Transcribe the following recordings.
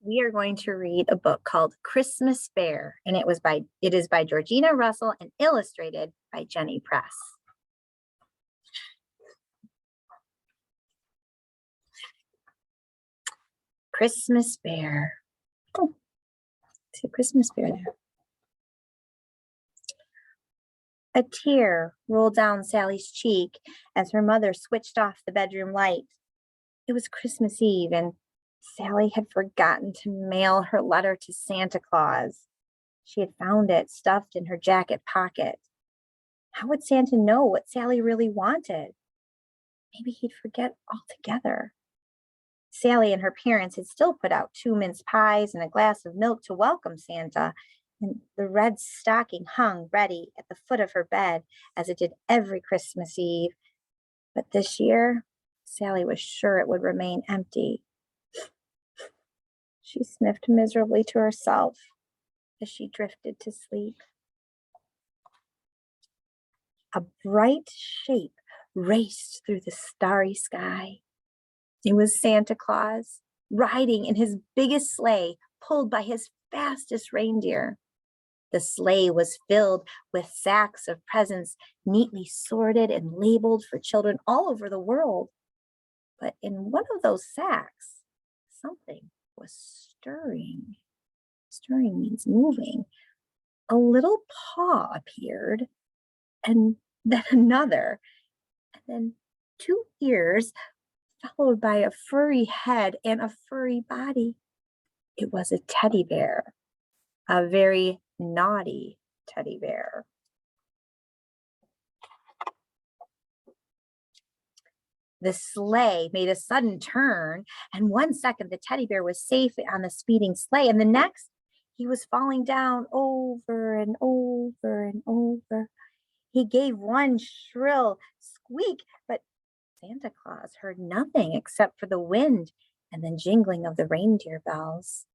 we are going to read a book called Christmas Bear, and it is by Georgina Russell and illustrated by Jenny Press. Christmas Bear. Oh, see a Christmas bear there. A tear rolled down Sally's cheek as her mother switched off the bedroom light. It was Christmas Eve, and Sally had forgotten to mail her letter to Santa Claus. She had found it stuffed in her jacket pocket. How would Santa know what Sally really wanted? Maybe he'd forget altogether. Sally and her parents had still put out 2 mince pies and a glass of milk to welcome Santa, and the red stocking hung ready at the foot of her bed as it did every Christmas Eve. But this year, Sally was sure it would remain empty. She sniffed miserably to herself as she drifted to sleep. A bright shape raced through the starry sky. It was Santa Claus, riding in his biggest sleigh, pulled by his fastest reindeer. The sleigh was filled with sacks of presents, neatly sorted and labeled for children all over the world. But in one of those sacks, something was stirring. Stirring means moving. A little paw appeared, and then another, and then 2 ears, followed by a furry head and a furry body. It was a teddy bear, a very naughty teddy bear. The sleigh made a sudden turn, and 1 second the teddy bear was safe on the speeding sleigh, and the next he was falling down over and over and over. He gave one shrill squeak, but Santa Claus heard nothing except for the wind and the jingling of the reindeer bells.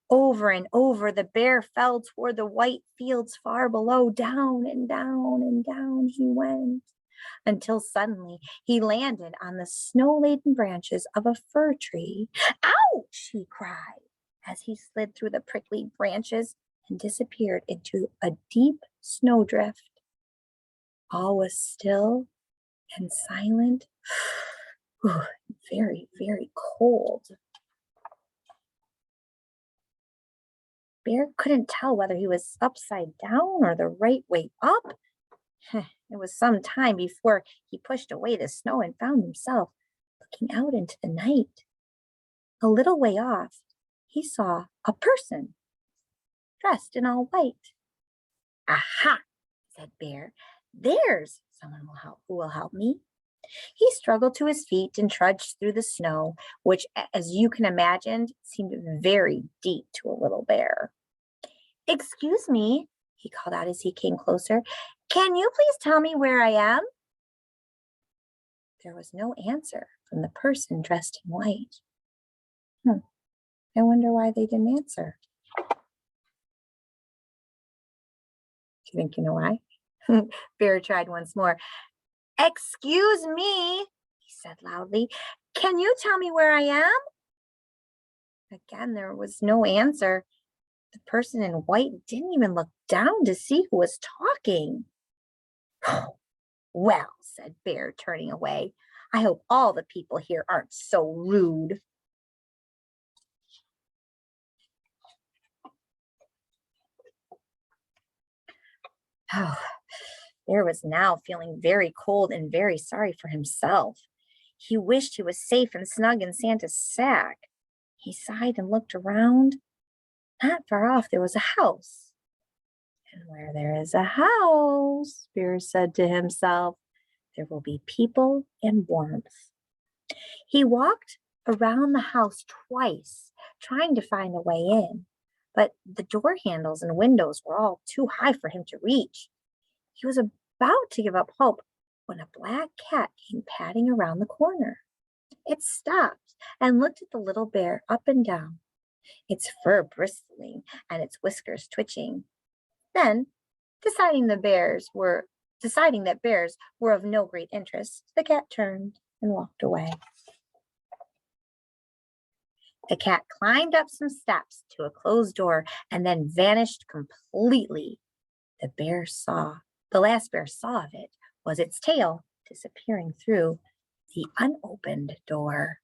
Over and over, the bear fell toward the white fields far below. Down and down and down he went, until suddenly he landed on the snow-laden branches of a fir tree. "Ouch!" he cried as he slid through the prickly branches and disappeared into a deep snowdrift. All was still and silent. Very, very cold. Bear couldn't tell whether he was upside down or the right way up. It was some time before he pushed away the snow and found himself looking out into the night. A little way off, he saw a person dressed in all white. "Aha!" said Bear. "There's someone who will help me." He struggled to his feet and trudged through the snow, which, as you can imagine, seemed very deep to a little bear. "Excuse me," he called out as he came closer. "Can you please tell me where I am?" There was no answer from the person dressed in white. I wonder why they didn't answer. Do you think you know why? Bear tried once more. "Excuse me," he said loudly. "Can you tell me where I am?" Again, there was no answer. The person in white didn't even look down to see who was talking. "Well," said Bear, turning away, "I hope all the people here aren't so rude." Bear was now feeling very cold and very sorry for himself. He wished he was safe and snug in Santa's sack. He sighed and looked around. Not far off there was a house. And where there is a house, Bear said to himself, there will be people and warmth. He walked around the house twice, trying to find a way in, but the door handles and windows were all too high for him to reach. He was about to give up hope when a black cat came padding around the corner. It stopped and looked at the little bear up and down, its fur bristling and its whiskers twitching. Then, deciding that bears were of no great interest, the cat turned and walked away. The cat climbed up some steps to a closed door and then vanished completely. The last bear saw of it was its tail disappearing through the unopened door.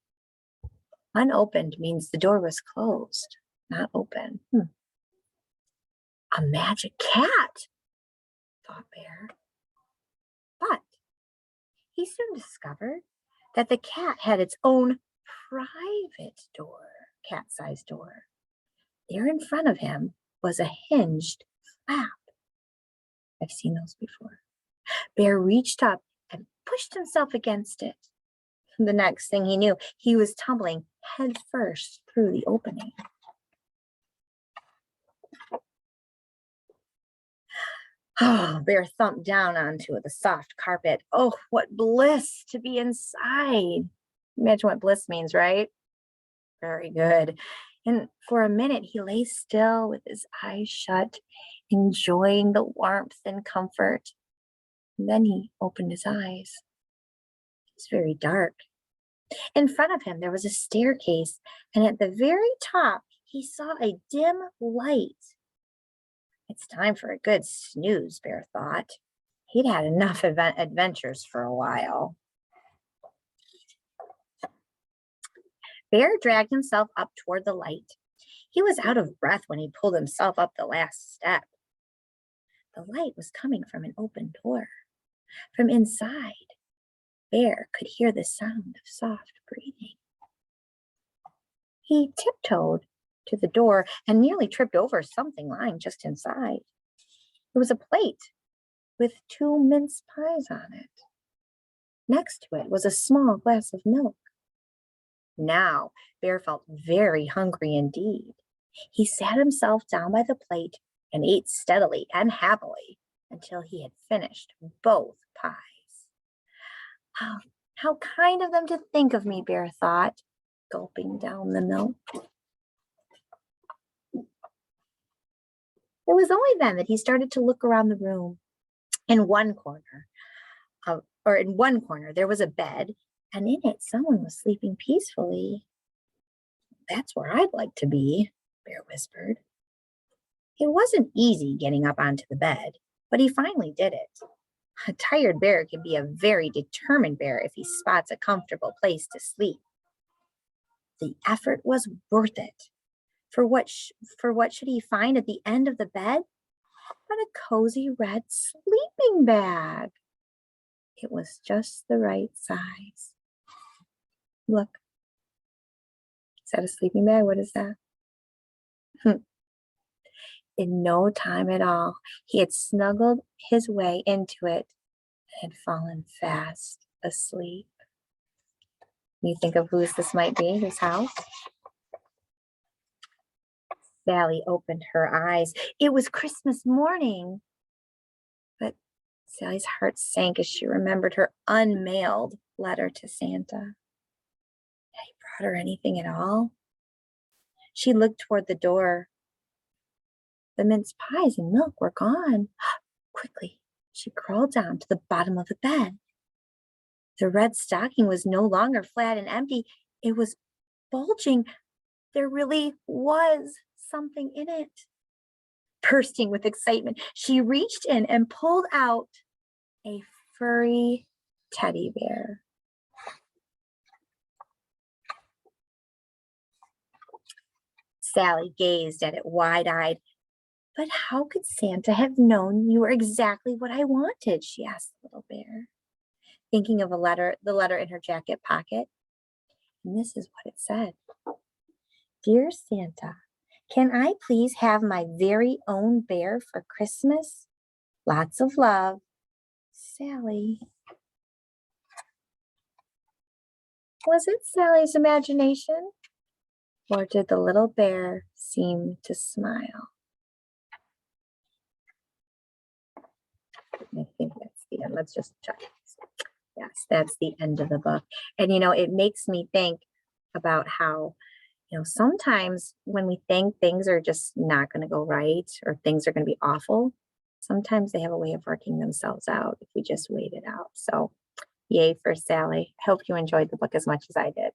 Unopened means the door was closed, not open. A magic cat, thought Bear. But he soon discovered that the cat had its own private door, cat-sized door. There in front of him was a hinged flap. I've seen those before. Bear reached up and pushed himself against it. The next thing he knew, he was tumbling head first through the opening. Oh, Bear thumped down onto the soft carpet. Oh, what bliss to be inside. Imagine what bliss means, right? Very good. And for a minute, he lay still with his eyes shut, enjoying the warmth and comfort. And then he opened his eyes. It was very dark. In front of him, there was a staircase, and at the very top, he saw a dim light. It's time for a good snooze, Bear thought. He'd had enough adventures for a while. Bear dragged himself up toward the light. He was out of breath when he pulled himself up the last step. The light was coming from an open door. From inside, Bear could hear the sound of soft breathing. He tiptoed to the door and nearly tripped over something lying just inside. It was a plate with 2 mince pies on it. Next to it was a small glass of milk. Now, Bear felt very hungry indeed. He sat himself down by the plate and ate steadily and happily until he had finished both pies. Oh, how kind of them to think of me, Bear thought, gulping down the milk. It was only then that he started to look around the room. In one corner, there was a bed, and in it someone was sleeping peacefully. That's where I'd like to be, Bear whispered. It wasn't easy getting up onto the bed, but he finally did it. A tired bear can be a very determined bear if he spots a comfortable place to sleep. The effort was worth it. For what should he find at the end of the bed but a cozy red sleeping bag? It was just the right size. Look. Is that a sleeping bag? What is that? In no time at all, he had snuggled his way into it and had fallen fast asleep. You think of whose this might be, whose house? Sally opened her eyes. It was Christmas morning. But Sally's heart sank as she remembered her unmailed letter to Santa. Had he brought her anything at all? She looked toward the door. The mince pies and milk were gone. Quickly, she crawled down to the bottom of the bed. The red stocking was no longer flat and empty. It was bulging. There really was something in it. Bursting with excitement, she reached in and pulled out a furry teddy bear. Sally gazed at it wide-eyed. But how could Santa have known you were exactly what I wanted? She asked the little bear, thinking of the letter in her jacket pocket. And this is what it said. Dear Santa, can I please have my very own bear for Christmas? Lots of love, Sally. Was it Sally's imagination? Or did the little bear seem to smile? I think that's the end. Let's just check. Yes, that's the end of the book. And, it makes me think about how, sometimes when we think things are just not going to go right or things are going to be awful, sometimes they have a way of working themselves out if we just wait it out. So yay for Sally. I hope you enjoyed the book as much as I did.